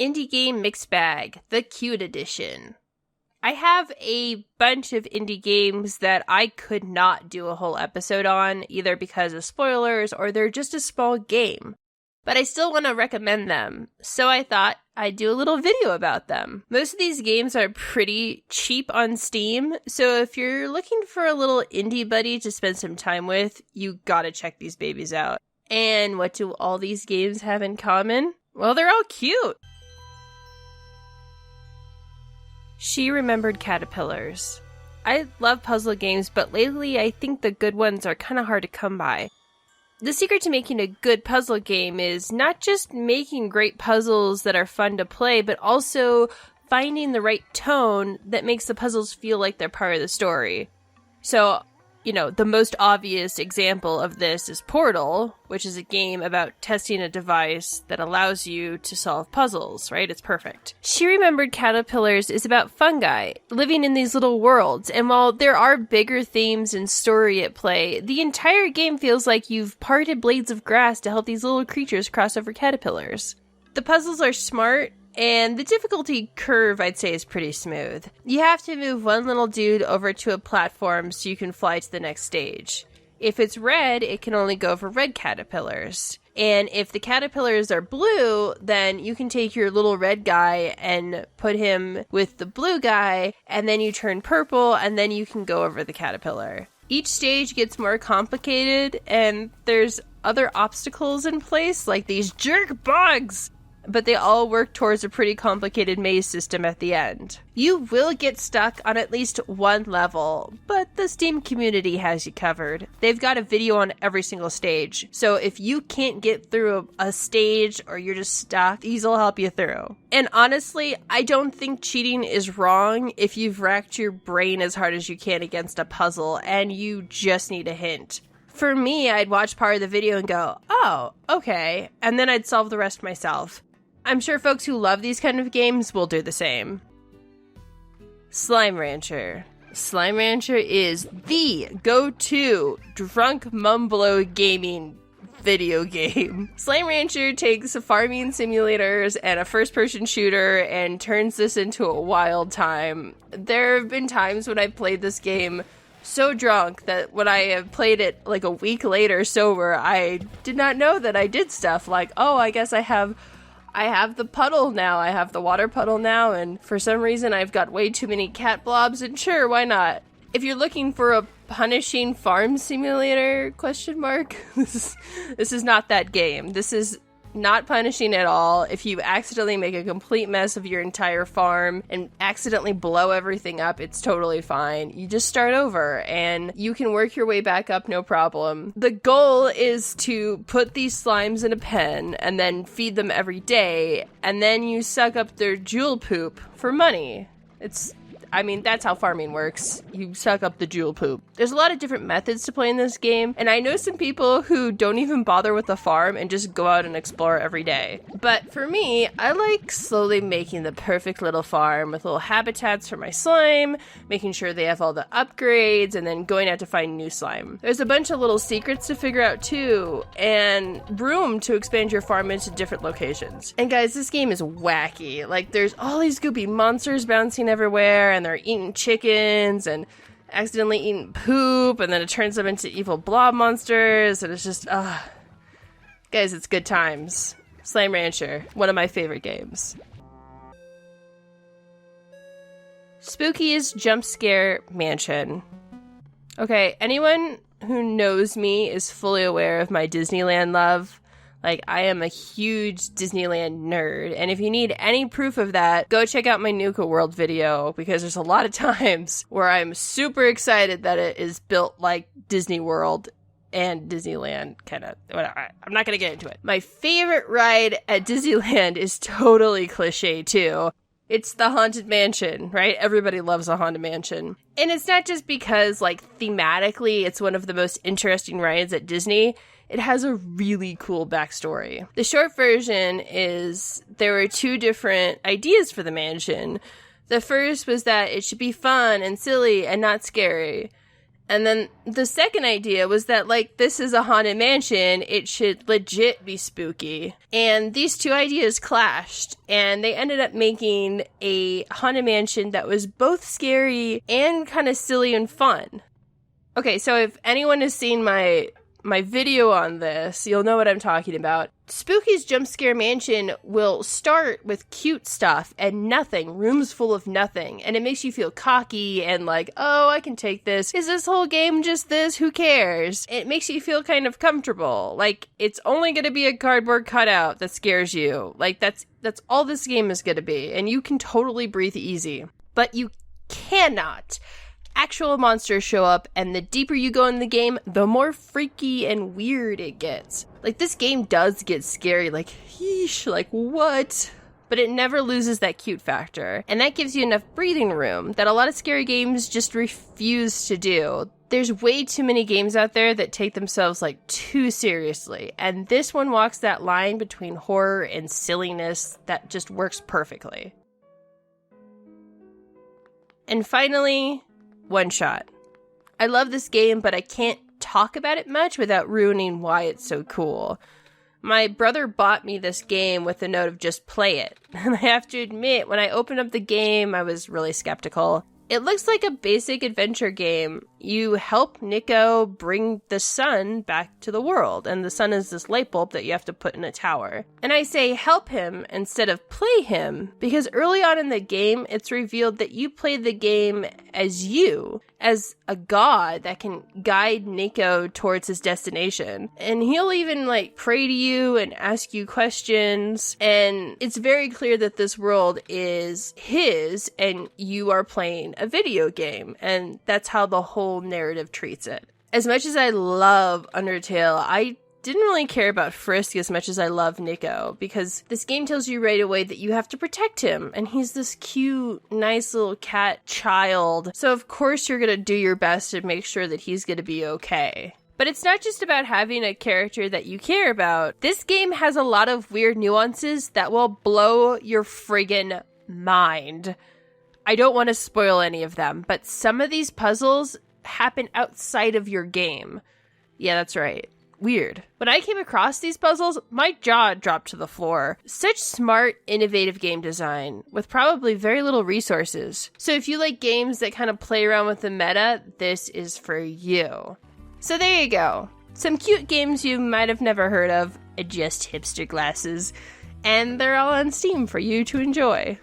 Indie Game Mixed Bag, the Cute Edition. I have a bunch of indie games that I could not do a whole episode on, either because of spoilers or they're just a small game. But I still want to recommend them, so I thought I'd do a little video about them. Most of these games are pretty cheap on Steam, so if you're looking for a little indie buddy to spend some time with, you gotta check these babies out. And what do all these games have in common? Well, they're all cute! She Remembered Caterpillars. I love puzzle games, but lately I think the good ones are kind of hard to come by. The secret to making a good puzzle game is not just making great puzzles that are fun to play, but also finding the right tone that makes the puzzles feel like they're part of the story. So, the most obvious example of this is Portal, which is a game about testing a device that allows you to solve puzzles, right? It's perfect. She Remembered Caterpillars is about fungi living in these little worlds, and while there are bigger themes and story at play, the entire game feels like you've parted blades of grass to help these little creatures cross over caterpillars. The puzzles are smart, and the difficulty curve, I'd say, is pretty smooth. You have to move one little dude over to a platform so you can fly to the next stage. If it's red, it can only go for red caterpillars. And if the caterpillars are blue, then you can take your little red guy and put him with the blue guy, and then you turn purple, and then you can go over the caterpillar. Each stage gets more complicated, and there's other obstacles in place, like these jerk bugs! But they all work towards a pretty complicated maze system at the end. You will get stuck on at least one level, but the Steam community has you covered. They've got a video on every single stage, so if you can't get through a stage or you're just stuck, these will help you through. And honestly, I don't think cheating is wrong if you've racked your brain as hard as you can against a puzzle and you just need a hint. For me, I'd watch part of the video and go, oh, okay, and then I'd solve the rest myself. I'm sure folks who love these kind of games will do the same. Slime Rancher. Slime Rancher is the go-to drunk mumblo gaming video game. Slime Rancher takes farming simulators and a first-person shooter and turns this into a wild time. There have been times when I've played this game so drunk that when I have played it like a week later sober, I did not know that I did stuff like, oh, I guess I have the puddle now, I have the water puddle now, and for some reason I've got way too many cat blobs, and sure, why not? If you're looking for a punishing farm simulator, this is not that game. This is not punishing at all. If you accidentally make a complete mess of your entire farm and accidentally blow everything up, it's totally fine. You just start over and you can work your way back up, no problem. The goal is to put these slimes in a pen and then feed them every day, and then you suck up their jewel poop for money. That's how farming works. You suck up the jewel poop. There's a lot of different methods to playing this game, and I know some people who don't even bother with the farm and just go out and explore every day. But for me, I like slowly making the perfect little farm with little habitats for my slime, making sure they have all the upgrades, and then going out to find new slime. There's a bunch of little secrets to figure out too, and room to expand your farm into different locations. And guys, this game is wacky. Like, there's all these goopy monsters bouncing everywhere, and they're eating chickens and accidentally eating poop, and then it turns them into evil blob monsters, and it's just, guys, it's good times. Slime Rancher, one of my favorite games. Spookiest Jump Scare Mansion. Okay, anyone who knows me is fully aware of my Disneyland love. Like, I am a huge Disneyland nerd, and if you need any proof of that, go check out my Nuka World video, because there's a lot of times where I'm super excited that it is built like Disney World and Disneyland, kind of, whatever. I'm not going to get into it. My favorite ride at Disneyland is totally cliche, too. It's the Haunted Mansion, right? Everybody loves a Haunted Mansion. And it's not just because, like, thematically, it's one of the most interesting rides at Disney. It has a really cool backstory. The short version is there were two different ideas for the mansion. The first was that it should be fun and silly and not scary. And then the second idea was that, like, this is a haunted mansion, it should legit be spooky. And these two ideas clashed, and they ended up making a haunted mansion that was both scary and kind of silly and fun. Okay, so if anyone has seen my video on this, you'll know what I'm talking about. Spooky's Jump Scare Mansion will start with cute stuff and nothing, rooms full of nothing, and it makes you feel cocky and like, oh, I can take this. Is this whole game just this? Who cares? It makes you feel kind of comfortable, like it's only going to be a cardboard cutout that scares you. Like that's all this game is going to be, and you can totally breathe easy. But you cannot. Actual monsters show up, and the deeper you go in the game, the more freaky and weird it gets. Like, this game does get scary, like, yeesh, like, what? But it never loses that cute factor, and that gives you enough breathing room that a lot of scary games just refuse to do. There's way too many games out there that take themselves, like, too seriously, and this one walks that line between horror and silliness that just works perfectly. And finally, One Shot. I love this game, but I can't talk about it much without ruining why it's so cool. My brother bought me this game with the note of just play it. And I have to admit, when I opened up the game, I was really skeptical. It looks like a basic adventure game. You help Nico bring the sun back to the world, and the sun is this light bulb that you have to put in a tower. And I say help him instead of play him, because early on in the game, it's revealed that you play the game as you, as a god that can guide Nico towards his destination. And he'll even like pray to you and ask you questions, and it's very clear that this world is his and you are playing a video game, and that's how the whole narrative treats it. As much as I love Undertale, I didn't really care about Frisk as much as I love Nico, because this game tells you right away that you have to protect him, and he's this cute, nice little cat child, so of course you're gonna do your best to make sure that he's gonna be okay. But it's not just about having a character that you care about. This game has a lot of weird nuances that will blow your friggin' mind. I don't want to spoil any of them, but some of these puzzles happen outside of your game. Yeah, that's right. Weird. When I came across these puzzles, my jaw dropped to the floor. Such smart, innovative game design, with probably very little resources. So if you like games that kind of play around with the meta, this is for you. So there you go. Some cute games you might have never heard of, adjust hipster glasses, and they're all on Steam for you to enjoy.